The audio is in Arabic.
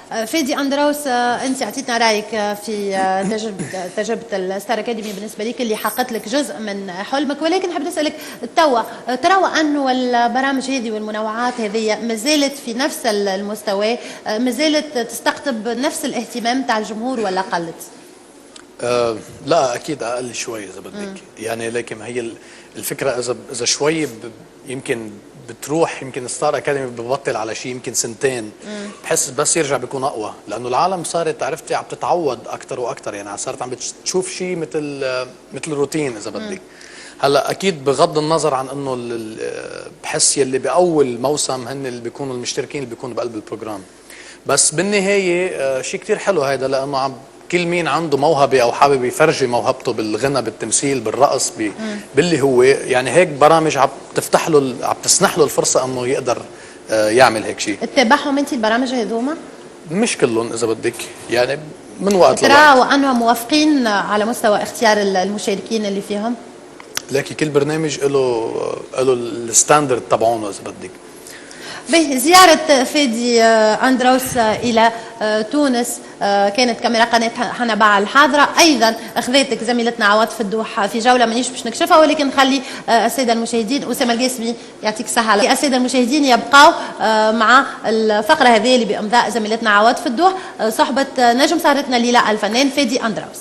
فادي أندروس، أنت أعطيتنا رأيك في تجربة الستار أكاديمي بالنسبة لك اللي حققت لك جزء من حلمك، ولكن حاب نسألك توا ترى أنه البرامج هذه والمنوعات هذه ما زالت في نفس المستوى، ما زالت تستقطب نفس الاهتمام تاع الجمهور ولا قلت؟ لا اكيد اقل شوي اذا بدك يعني، لكن هي الفكره اذا شوي يمكن بتروح، يمكن ستار اكاديمي ببطل على شيء يمكن سنتين، بحس بس يرجع بيكون اقوى، لانه العالم صارت عرفتي عم تتعود اكثر واكثر، يعني صارت عم بتشوف شيء مثل روتين اذا بدك. هلا اكيد بغض النظر عن انه بحس يلي باول موسم هن اللي بيكونوا المشتركين اللي بيكونوا بقلب البروجرام، بس بالنهايه شيء كثير حلو هيدا، لانه عم كل مين عنده موهبه او حابب يفرجي موهبته بالغنى بالتمثيل بالرقص باللي هو، يعني هيك برامج عم تفتح له عم تسنح له الفرصه انه يقدر يعمل هيك شيء. تتابعهم انت البرامج هذوما؟ مش كلهم اذا بدك، يعني من وقت لوقت. ترى وانهم موافقين على مستوى اختيار المشاركين اللي فيهم؟ لكن كل برنامج له الستاندرد تبعونه اذا بدك. زيارة فادي أندروس إلى تونس كانت كاميرا قناة حنبع الحاضرة، أيضا أخذتك زميلتنا عواطف الدوح في جولة مانيش باش نكشفها، ولكن نخلي السادة المشاهدين، أسامة القاسمي يعطيك الصحة، السادة المشاهدين يبقاو مع الفقرة هذه اللي بإمضاء زميلتنا عواطف الدوح، صحبة نجم سهرتنا الليلة الفنان فادي أندروس.